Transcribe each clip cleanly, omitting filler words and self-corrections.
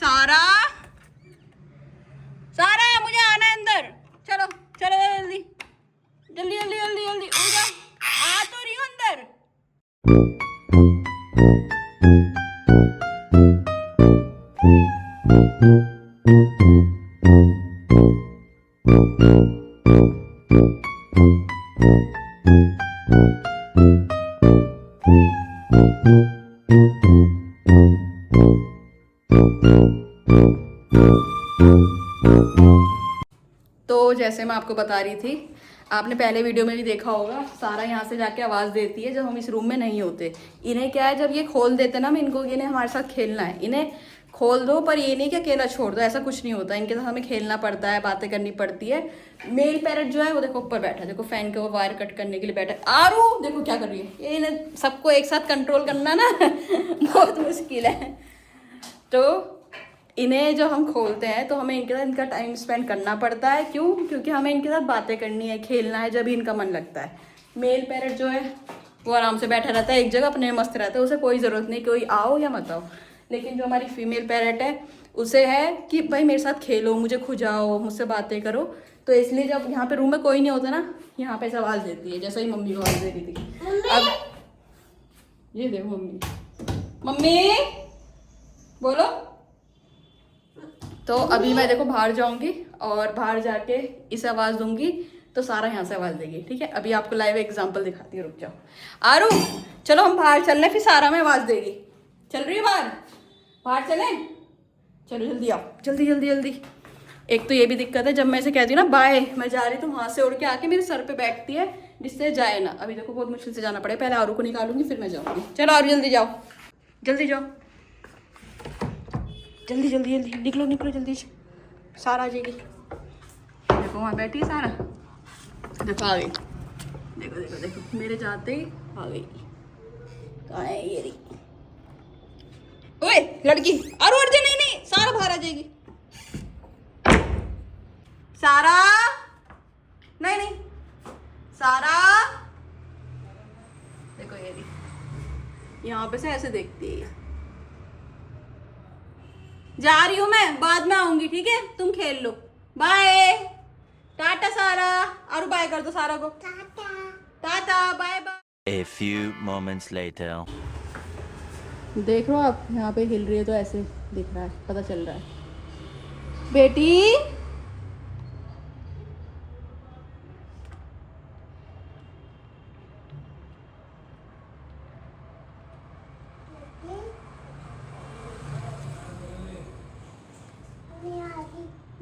सारा सारा मुझे आना है अंदर। चलो चलो जल्दी जल्दी जल्दी जल्दी जल्दी उड़ जा। आ तो रही हूँ अंदर। तो जैसे मैं आपको बता रही थी, आपने पहले वीडियो में भी देखा होगा, सारा यहाँ से जाके आवाज़ देती है जब हम इस रूम में नहीं होते। इन्हें क्या है, जब ये खोल देते ना, मैं इनको, इन्हें हमारे साथ खेलना है, इन्हें खोल दो, पर ये नहीं कि अकेला छोड़ दो, ऐसा कुछ नहीं होता। इनके साथ हमें खेलना पड़ता है, बातें करनी पड़ती है। मेल पैरट जो है वो देखो ऊपर बैठा है, देखो फैन के वो वायर कट करने के लिए बैठा है। आरू देखो क्या कर रही है, ये इन्हें सबको एक साथ कंट्रोल करना ना बहुत मुश्किल है। तो इन्हें जो हम खोलते हैं तो हमें इनके साथ इनका टाइम स्पेंड करना पड़ता है। क्यों? क्योंकि हमें इनके साथ बातें करनी है, खेलना है, जब भी इनका मन लगता है। मेल पैरट जो है वो आराम से बैठा रहता है एक जगह, अपने मस्त रहता है, उसे कोई ज़रूरत नहीं कोई आओ या मत आओ। लेकिन जो हमारी फीमेल पैरट है उसे है कि भाई मेरे साथ खेलो, मुझे खुजाओ, मुझसे बातें करो। तो इसलिए जब यहाँ पे रूम में कोई नहीं होता ना, यहाँ पे आवाज़ देती है, जैसे ही मम्मी को आवाज़ दे रही थी। अब ये देखो मम्मी, मम्मी बोलो। तो अभी मैं देखो बाहर जाऊंगी और बाहर जाके इसे आवाज़ दूंगी तो सारा यहाँ से आवाज़ देगी, ठीक है। अभी आपको लाइव एग्जांपल दिखाती हूँ, रुक जाओ। आरू चलो हम बाहर चल रहे, फिर सारा में आवाज़ देगी। चल रही है बाहर, बाहर चले, चलो जल्दी आओ, जल्दी जल्दी जल्दी। एक तो ये भी दिक्कत है, जब मैं इसे कहती हूँ ना बाय मैं जा रही, तो वहाँ से उड़ के आके मेरे सर पे बैठती है, जिससे जाए ना। अभी देखो बहुत मुश्किल से जाना पड़ेगा, पहले आरू को निकालूंगी फिर मैं जाऊँगी। चलो आरू जल्दी जाओ, जल्दी जाओ, जल्दी जल्दी जल्दी निकलो निकलो जल्दी से, सारा आ जाएगी। देखो वहाँ बैठी है सारा, देखो आ गई, देखो देखो देखो मेरे जाते ही आ गई। कहाँ है ये रही? ओए लड़की, अरे अर्जे नहीं नहीं, सारा बाहर आ जाएगी। सारा नहीं नहीं, सारा देखो ये रही, यहाँ पे से ऐसे देखती है। जा रही हूँ मैं, बाद में आऊंगी, ठीक है, तुम खेल लो, बाय टाटा सारा। और बाय कर दो सारा को, tata tata bye bye. A few moments later. देख रहे हो आप, यहाँ पे हिल रही है तो ऐसे दिख रहा है, पता चल रहा है। बेटी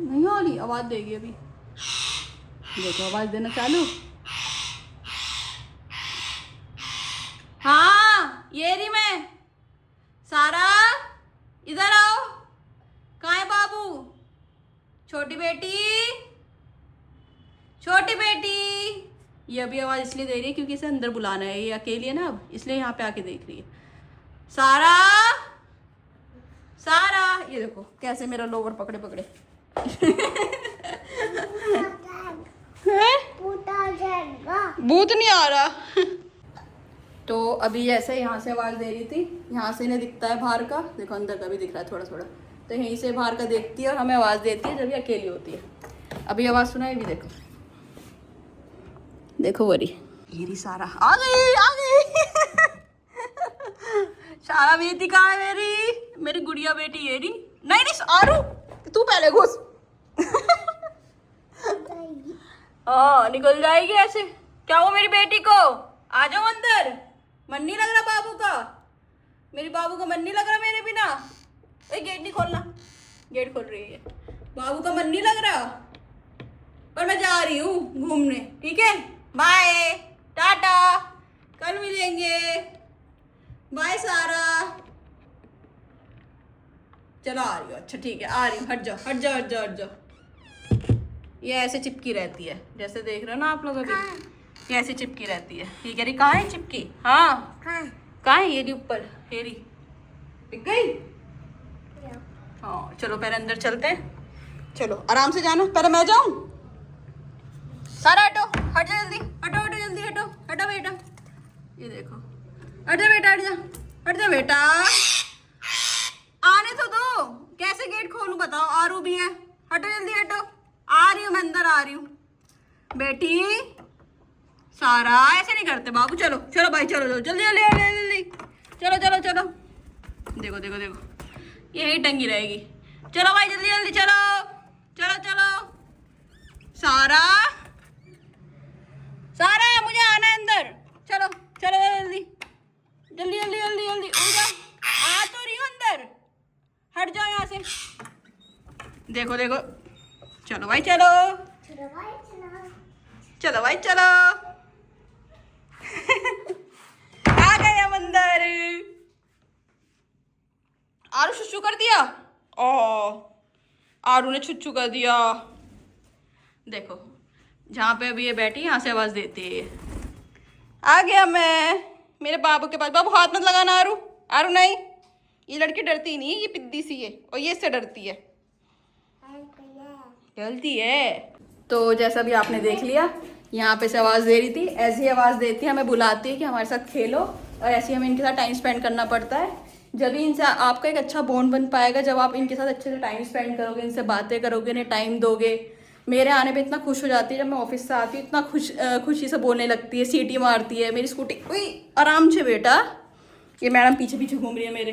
नहीं आ रही, आवाज देगी अभी, देखो आवाज देना चालू। हाँ ये रही मैं, सारा इधर आओ। कहाँ है बाबू? छोटी बेटी, छोटी बेटी। ये अभी आवाज इसलिए दे रही है क्योंकि इसे अंदर बुलाना है, ये अकेली है ना अब, इसलिए यहाँ पे आके देख रही है। सारा सारा, ये देखो कैसे मेरा लोवर पकड़े पकड़े भूत नहीं आ रहा तो अभी ऐसे यहाँ से आवाज़ दे रही थी, यहाँ से इन्हें दिखता है बाहर का, देखो अंदर का भी दिख रहा है थोड़ा थोड़ा, तो यहीं से बाहर का देखती है और हमें आवाज़ देती है जब ये अकेली होती है। अभी आवाज़ सुनाई भी, देखो देखो वरी ये रही सारा, आ गई आ गई सारा बेटी कहाँ है मेरी, मेरी गुड़िया बेटी ये रही। नहीं नहीं आरू तू पहले घुस निकल जाएगी ऐसे। क्या हुआ मेरी बेटी को? आ जाओ अंदर, मन नहीं लग रहा बाबू का, मेरे बाबू का मन नहीं लग रहा मेरे बिना। गेट नहीं खोलना, गेट खोल रही है, बाबू का मन नहीं लग रहा, पर मैं जा रही हूँ घूमने, ठीक है, बाय टाटा, कल मिलेंगे, बाय सारा। चलो आ रही हो, अच्छा ठीक है आ रही हूँ, हट जाओ हट जाओ हट जाओ हट जाओ। ये ऐसे चिपकी रहती है, जैसे देख रहे हो ना आप लोग अभी, ये ऐसे चिपकी रहती है। ये कह रही कहाँ है चिपकी? हाँ कहाँ है? ये रही ऊपर, ये रही, दिख गई। हाँ चलो पहले अंदर चलते हैं, चलो आराम से जाना, पहले मैं जाऊँ। सारा हटो, हट जा जल्दी, हटो हटो जल्दी, हटो हटो बेटा, ये देखो, हट जा बेटा, हट जा हट जा बेटा, आने तो दो, कैसे गेट खोलूं बताओ? आरू भी है, हटो जल्दी हटो। आ रही हूँ मैं, अंदर आ रही हूँ। बेटी सारा ऐसे नहीं करते बाबू। चलो चलो भाई, चलो चलो जल्दी जल्दी जल्दी जल्दी, चलो चलो चलो। देखो देखो देखो, यही टंगी रहेगी। चलो भाई जल्दी जल्दी चलो, चलो चलो। सारा सारा मुझे आना है अंदर। चलो चलो जल्दी जल्दी जल्दी जल्दी जल्दी, उड़ जाओ। आ तो रही हूँ अंदर, हट जाओ यहाँ से। देखो देखो, चलो भाई चलो, चलो भाई चलो। आ गए हम अंदर। आरू छुच्छू कर दिया। ओ आरू ने छुच्छू कर दिया। देखो जहाँ पे अभी ये बैठी यहाँ से आवाज देती है। आ गया मैं मेरे बाबू के पास। बाबू हाथ मत लगाना आरू। आरू नहीं, ये लड़की डरती नहीं है, ये पिद्दी सी है और ये इससे डरती है, डरती है। तो जैसा भी आपने देख लिया, यहाँ पे से आवाज़ दे रही थी, ऐसी आवाज़ देती है, हमें बुलाती है कि हमारे साथ खेलो, और ऐसे ही हमें इनके साथ टाइम स्पेंड करना पड़ता है। जब भी इनसे आपका एक अच्छा बॉन्ड बन पाएगा, जब आप इनके साथ अच्छे से टाइम स्पेंड करोगे, इनसे बातें करोगे, इन्हें टाइम दोगे। मेरे आने पे इतना खुश हो जाती है, जब मैं ऑफिस से आती हूँ इतना खुशी से बोलने लगती है, सीटी मारती है मेरी स्कूटी। ओए आराम से बेटा, ये मैडम पीछे पीछे घूम रही है मेरे।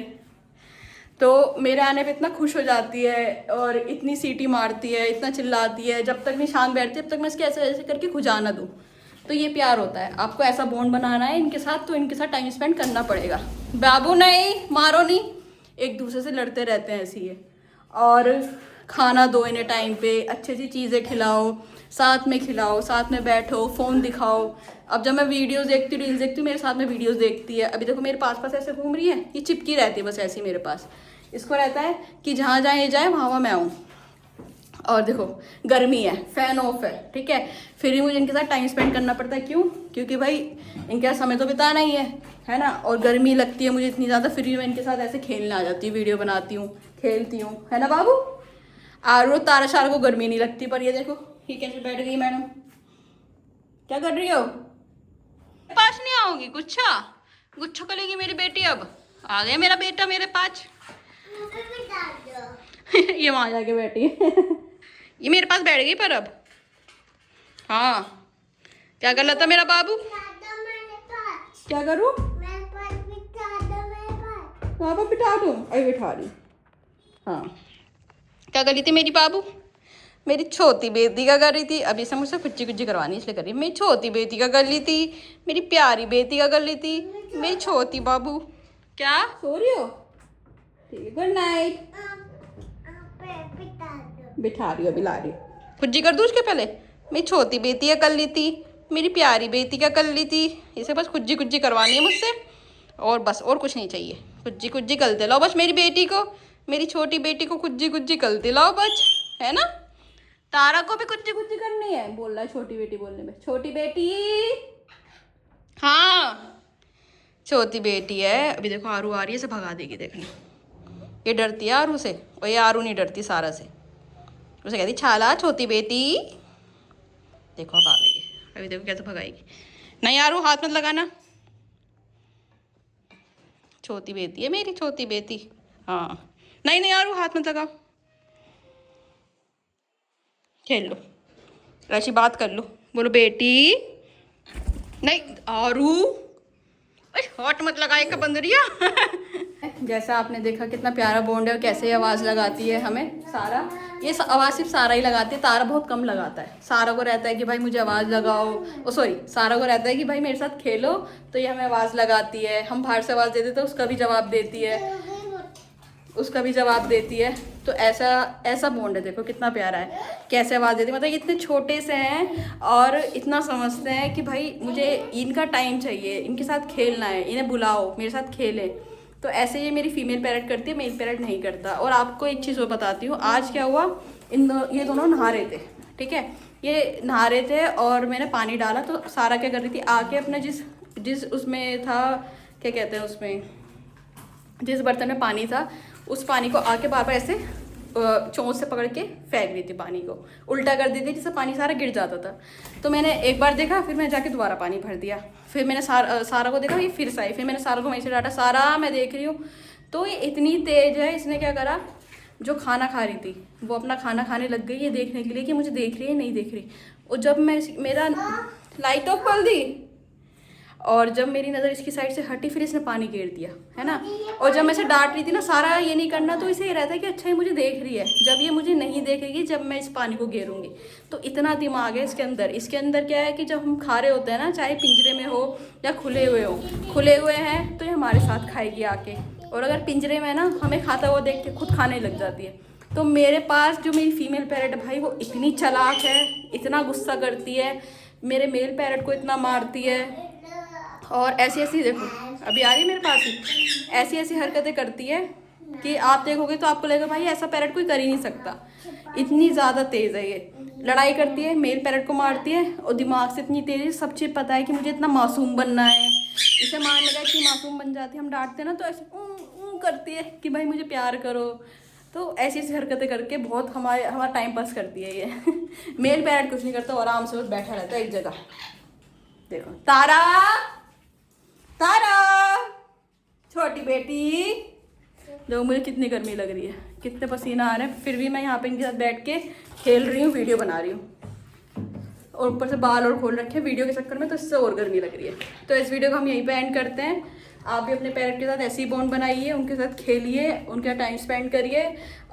तो मेरे आने पे इतना खुश हो जाती है और इतनी सीटी मारती है, इतना चिल्लाती है। जब तक मैं शांत बैठती है तब तक मैं इसके ऐसे ऐसे करके खुजा ना दूँ। तो ये प्यार होता है। आपको ऐसा बॉन्ड बनाना है इनके साथ, तो इनके साथ टाइम स्पेंड करना पड़ेगा। बाबू नहीं, मारो नहीं, एक दूसरे से लड़ते रहते हैं ऐसे ही। और खाना दो इन्हें टाइम पे, अच्छी अच्छी चीज़ें खिलाओ, साथ में खिलाओ, साथ में बैठो, फ़ोन दिखाओ। अब जब मैं वीडियोस देखती हूँ, रील्स देखती हूँ, मेरे साथ में वीडियोस देखती है। अभी देखो मेरे पास पास ऐसे घूम रही है, ये चिपकी रहती है बस ऐसी मेरे पास। इसको रहता है कि जहाँ जाए ये जाए, वहाँ वहाँ मैं आऊँ। और देखो गर्मी है, फ़ैन ऑफ है, ठीक है, फिर भी मुझे इनके साथ टाइम स्पेंड करना पड़ता है। क्यों? क्योंकि भाई इनके साथ समय तो बिताना ही है ना। और गर्मी लगती है मुझे इतनी ज़्यादा, फिर भी मैं इनके साथ ऐसे खेलने आ जाती हूँ, वीडियो बनाती हूँ, खेलती हूँ, है ना बाबू? आरू तारा शार को गर्मी नहीं लगती, पर ये देखो ये कैसे बैठ गई मैडम। क्या कर रही हो? पास नहीं आओगी? गुच्छा गुच्छा करेगी मेरी बेटी। अब आ गया मेरा बेटा मेरे पास। ये वहां जाके बैठी है। ये मेरे पास बैठ गई पर अब। हाँ क्या कर रहा था मेरा बाबू? क्या करूँ? वहाँ पर बिठा दूँ? अरे बिठा रही। हाँ क्या कर रही थी मेरी बाबू? मेरी छोटी बेटी का कर रही थी। अभी से मुझसे कुच्ची कुच्ची करवानी इसलिए कर रही। मेरी छोटी बेटी का कर ली थी, मेरी प्यारी बेटी का कर ली थी, मेरी छोटी बाबू। क्या सो रही हो? ठीक है, गुड नाइट। बिठा रही हो, अभी ला रही हूँ। कुज्जी कर दूँ उसके पहले? मेरी छोटी बेटी का कर ली थी, मेरी प्यारी बेटी का कर ली थी। इसे बस कुज्जी कुज्जी करवानी है मुझसे, और बस और कुछ नहीं चाहिए। कुज्जी कुज्जी कर दिलाओ बस मेरी बेटी को, मेरी छोटी बेटी को कुज्जी कुज्जी कर दिलाओ बस, है ना? तारा को भी कुज्जी कुज्जी करनी है, बोल रहा है छोटी बेटी बोलने में। छोटी बेटी, हाँ छोटी बेटी है। अभी देखो आरू आ रही है, इसे भगा देगी, देखना। ये डरती है आरू से, और ये आरू नहीं डरती सारा से। उसे कहती छाला छोटी बेटी। देखो अब आ गई है, अभी देखो कैसे भगाएगी। नहीं आरू हाथ मत लगाना, छोटी बेटी है मेरी, छोटी बेटी। हाँ नहीं नहीं आरू हाथ मत लगाओ, खेल लो, ऐसी बात कर लो, बोलो बेटी। नहीं आरू, हॉट मत लगाए का बंदरिया। जैसा आपने देखा कितना प्यारा बॉन्ड है, और कैसे आवाज़ लगाती है हमें सारा। ये आवाज़ सिर्फ सारा ही लगाती है, तारा बहुत कम लगाता है। सारा को रहता है कि भाई मुझे आवाज़ लगाओ, ओ सॉरी, सारा को रहता है कि भाई मेरे साथ खेलो, तो ये हमें आवाज़ लगाती है। हम बाहर से आवाज़ देते तो उसका भी जवाब देती है, उसका भी जवाब देती है। तो ऐसा ऐसा बॉन्ड है, देखो कितना प्यारा है, कैसे आवाज़ देती है। मतलब इतने छोटे से हैं और इतना समझते हैं कि भाई मुझे इनका टाइम चाहिए, इनके साथ खेलना है, इन्हें बुलाओ मेरे साथ खेलें। तो ऐसे ये मेरी फीमेल पैरट करती है, मेल पैरट नहीं करता। और आपको एक चीज़ और बताती हूँ, आज क्या हुआ, ये दोनों नहा रहे थे, ठीक है, ये नहा रहे थे और मैंने पानी डाला। तो सारा क्या कर रही थी, आके अपने जिस उसमें था, क्या कहते हैं उसमें, जिस बर्तन में पानी था, उस पानी को आके बार बार ऐसे चोंच से पकड़ के फेंक दी थी, पानी को उल्टा कर दी थी, जिससे पानी सारा गिर जाता था। तो मैंने एक बार देखा, फिर मैंने जाके दोबारा पानी भर दिया। फिर मैंने सारा को देखा, ये फिर से आई, फिर मैंने सारा को वहीं से डांटा। सारा मैं देख रही हूँ, तो ये इतनी तेज है, इसने क्या करा, जो खाना खा रही थी वो अपना खाना खाने लग गई है देखने के लिए कि मुझे देख रही है नहीं देख रही। और जब मैं मेरा लाइट ऑफ कर दी और जब मेरी नज़र इसकी साइड से हटी फिर इसने पानी गिर दिया, है ना। और जब मैं इसे डांट रही थी ना सारा ये नहीं करना, तो इसे ये रहता है कि अच्छा ये मुझे देख रही है, जब ये मुझे नहीं देखेगी जब मैं इस पानी को घेरूंगी। तो इतना दिमाग है इसके अंदर। इसके अंदर क्या है कि जब हम खा रहे होते हैं ना, चाहे पिंजरे में हो या खुले हुए हो, खुले हुए हैं तो ये हमारे साथ खाएगी आके, और अगर पिंजरे में ना हमें खाता हुआ देख के खुद खाने लग जाती है। तो मेरे पास जो मेरी फीमेल पैरट है भाई वो इतनी चालाक है, इतना गुस्सा करती है, मेरे मेल पैरट को इतना मारती है। और ऐसी ऐसी देखो अभी आ रही है मेरे पास ही, ऐसी ऐसी हरकतें करती है कि आप देखोगे तो आपको लगेगा भाई ऐसा पैरट कोई कर ही नहीं सकता। इतनी ज़्यादा तेज़ है ये, लड़ाई करती है, मेल पैरट को मारती है, और दिमाग से इतनी तेज़ है, सब चीज़ पता है कि मुझे इतना मासूम बनना है। इसे मारने लगा इतनी मासूम बन जाती है, हम डांटते हैं ना तो ऐसे करती है कि भाई मुझे प्यार करो। तो ऐसी ऐसी हरकतें करके बहुत हमारा टाइम पास करती है ये। मेल पैरट कुछ नहीं करता, आराम से बस बैठा रहता है एक जगह। देखो तारा, तारा छोटी बेटी, देखो मुझे कितनी गर्मी लग रही है, कितने पसीना आ रहे हैं, फिर भी मैं यहाँ पे इनके साथ बैठ के खेल रही हूँ, वीडियो बना रही हूँ, और ऊपर से बाल और खोल रखे वीडियो के चक्कर में, तो इससे और गर्मी लग रही है। तो इस वीडियो को हम यहीं पे एंड करते हैं। आप भी अपने पैरट के साथ ऐसी बॉन्ड बनाइए, उनके साथ खेलिए, उनका टाइम स्पेंड करिए,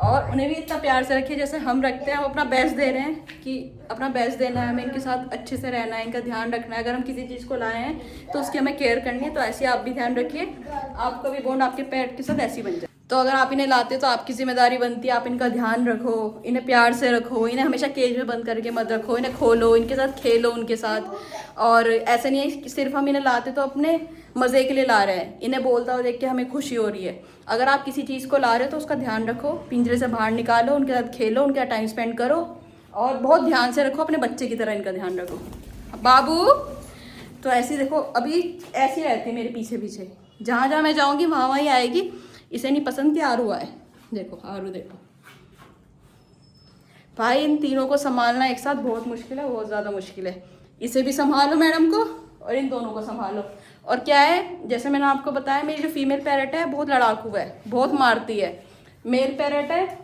और उन्हें भी इतना प्यार से रखिए जैसे हम रखते हैं। हम अपना बेस्ट दे रहे हैं कि अपना बेस्ट देना है, हमें इनके साथ अच्छे से रहना है, इनका ध्यान रखना है। अगर हम किसी चीज़ को लाए हैं तो उसकी हमें केयर करनी है। तो ऐसे आप भी ध्यान रखिए, आपका भी बॉन्ड आपके पैरट के साथ ऐसी बन जाए। तो अगर आप इन्हें लाते तो आपकी जिम्मेदारी बनती है, आप इनका ध्यान रखो, इन्हें प्यार से रखो, इन्हें हमेशा केज में बंद करके मत रखो, इन्हें खोलो, इनके साथ खेलो उनके साथ। और ऐसा नहीं है कि सिर्फ हम इन्हें लाते तो अपने मज़े के लिए ला रहे हैं, इन्हें बोलता हुआ देख के हमें खुशी हो रही है। अगर आप किसी चीज़ को ला रहे हो तो उसका ध्यान रखो, पिंजरे से बाहर निकालो, उनके साथ खेलो, उनके साथ टाइम स्पेंड करो, और बहुत ध्यान से रखो, अपने बच्चे की तरह इनका ध्यान रखो। बाबू तो ऐसी देखो अभी ऐसी रहती है मेरे पीछे पीछे, जहाँ जहाँ मैं जाऊँगी वहाँ वहीं आएगी। इसे नहीं पसंद कि आरू आए, देखो आरू देखो भाई, इन तीनों को संभालना एक साथ बहुत मुश्किल है, बहुत ज़्यादा मुश्किल है। इसे भी संभालो मैडम को, और इन दोनों को संभालो। और क्या है, जैसे मैंने आपको बताया मेरी जो फीमेल पैरट है बहुत लड़ाकू है, बहुत मारती है। मेल पैरट है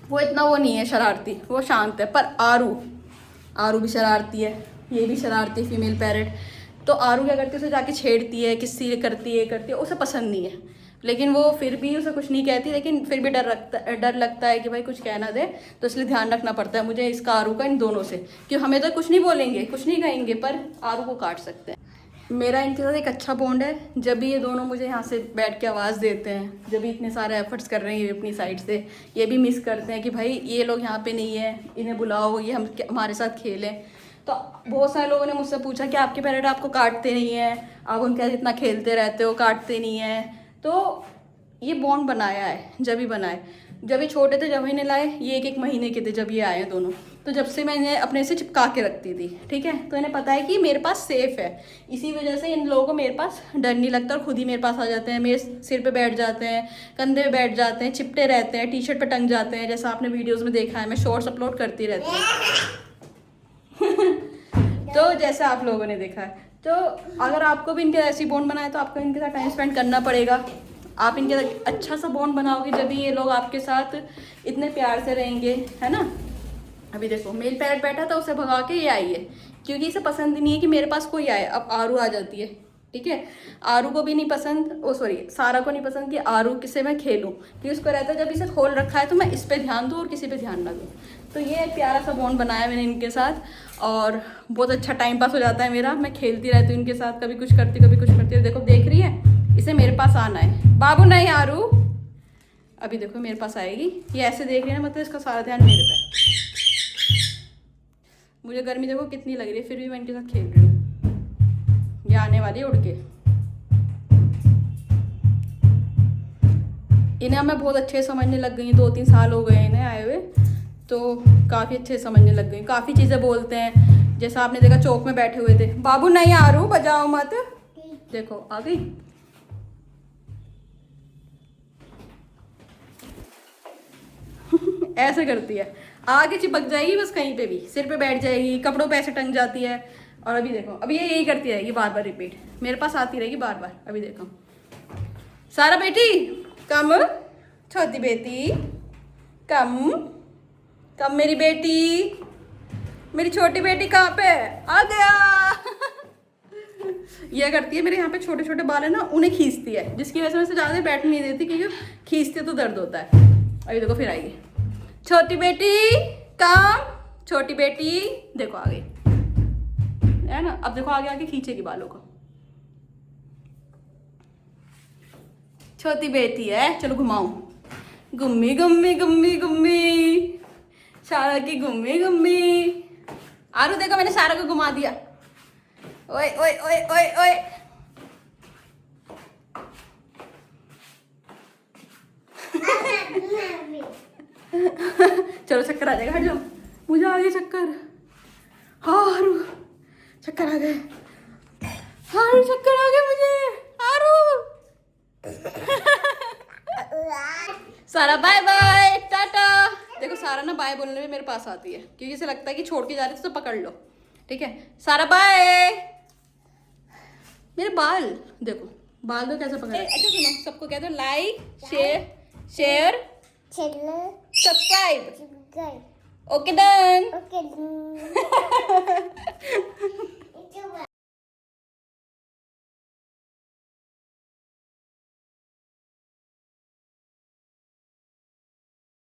वो इतना वो नहीं है शरारती, वो शांत है। पर आरू भी शरारती है, ये भी शरारती फीमेल पैरट। तो आरू क्या करती है, उसे जाके छेड़ती है, किस्सी करती है, उसे पसंद नहीं है, लेकिन वो फिर भी उसे कुछ नहीं कहती, लेकिन फिर भी डर लगता है कि भाई कुछ कहना दे, तो इसलिए ध्यान रखना पड़ता है मुझे इसका आरू का, इन दोनों से, कि हमें तो कुछ नहीं बोलेंगे, कुछ नहीं कहेंगे, पर आरू को काट सकते हैं। मेरा इनके साथ एक अच्छा बॉन्ड है। जब भी ये दोनों मुझे यहाँ से बैठ के आवाज़ देते हैं, जब भी इतने सारे एफर्ट्स कर रहे हैं ये अपनी साइड से, ये भी मिस करते हैं कि भाई ये लोग यहाँ पे नहीं है, इन्हें बुलाओ, ये हमारे साथ खेलें। तो बहुत सारे लोगों ने मुझसे पूछा कि आपके पैरट आपको काटते नहीं हैं, आप उनके साथ इतना खेलते रहते हो, काटते नहीं हैं। तो ये बॉन्ड बनाया है, जब ही बनाए, जब ये छोटे थे, जब इन्हें लाए, ये 1-1 महीने के थे जब ये आए दोनों, तो जब से मैं इन्हें अपने से चिपका के रखती थी, ठीक है। तो इन्हें पता है कि मेरे पास सेफ़ है, इसी वजह से इन लोगों को मेरे पास डर नहीं लगता, और खुद ही मेरे पास आ जाते हैं, मेरे सिर पे बैठ जाते हैं, कंधे पे बैठ जाते हैं, चिपटे रहते हैं, टी-शर्ट पे टंग जाते हैं, जैसा आपने वीडियोज़ में देखा है, मैं शॉर्ट्स अपलोड करती रहती हूँ। तो जैसा आप लोगों ने देखा है, तो अगर आपको भी इनके ऐसी बॉन्ड बनाए तो आपको इनके साथ टाइम स्पेंड करना पड़ेगा। आप इनके साथ अच्छा सा बॉन्ड बनाओगे जब भी ये लोग आपके साथ इतने प्यार से रहेंगे, है ना। अभी देखो मेल पैरट बैठा था, उसे भगा के ये आई है, क्योंकि इसे पसंद नहीं है कि मेरे पास कोई आए। अब आरू आ जाती है, ठीक है। आरू को भी नहीं पसंद, सारा को नहीं पसंद कि आरू किसे मैं खेलूँ, क्योंकि उसको रहता है जब इसे खोल रखा है तो मैं इस पर ध्यान दूँ और किसी पे ध्यान ना दूँ। तो ये प्यारा सा बॉन्ड बनाया मैंने इनके साथ, और बहुत अच्छा टाइम पास हो जाता है मेरा। मैं खेलती रहती हूँ इनके साथ, कभी कुछ करती कभी कुछ करती। देखो देख रही है, इसे मेरे पास आना है। बाबू नहीं आरू, अभी देखो मेरे पास आएगी, ये ऐसे देख रही है ना, मतलब इसका सारा ध्यान मेरे पे। मुझे गर्मी देखो कितनी लग रही है, फिर भी मैं इनके साथ खेल रही हूँ। ये आने वाली है उड़ के। इन्हें मैं बहुत अच्छे समझने लग गई, 2-3 साल हो गए इन्हें आए हुए, तो काफ़ी अच्छे समझने लग गई। काफ़ी चीज़ें बोलते हैं, जैसा आपने देखा चौक में बैठे हुए थे, बाबू नहीं आरू बजाओ मत, देखो आ गई। ऐसे करती है, आगे चिपक जाएगी बस, कहीं पे भी सिर पे बैठ जाएगी, कपड़ों पे ऐसे टंग जाती है। और अभी देखो, अभी ये यही करती रहेगी, बार बार रिपीट, मेरे पास आती रहेगी बार बार। अभी देखो सारा बेटी कम, छोटी बेटी कम कम मेरी बेटी, मेरी छोटी बेटी कहाँ पे है? आ गया। ये करती है, मेरे यहाँ पे छोटे छोटे बाल है ना, उन्हें खींचती है, जिसकी वजह से मैं इसे ज़्यादा बैठने नहीं देती, क्योंकि खींचती है तो दर्द होता है। अभी देखो फिर आएगी छोटी बेटी, काम, छोटी बेटी, देखो आ गई है ना। अब देखो आगे आगे खींचेगी बालों को। छोटी बेटी है, चलो घुमाऊं। गुम्मी गुम्मी गुम्मी गुम्मी, सारा की गुम्मी गुम्मी। आरू देखो मैंने सारा को घुमा दिया। ओए ओए ओए ओए ओए। चलो चक्कर आ जाएगा, हट जाओ, मुझे आ गए चक्कर। हाँ आरू, चक्कर आ गए, आरू चक्कर आ गए मुझे, आरू। सारा बाय बाय टाटा। देखो सारा ना बाय बोलने में मेरे पास आती है, क्योंकि इसे लगता है कि छोड़ के जा रही थी तो पकड़ लो, ठीक है। सारा बाय। मेरे बाल देखो, बाल तो कैसे पकड़। अच्छा सुनो, सबको कह दो like share subscribe. Okay done.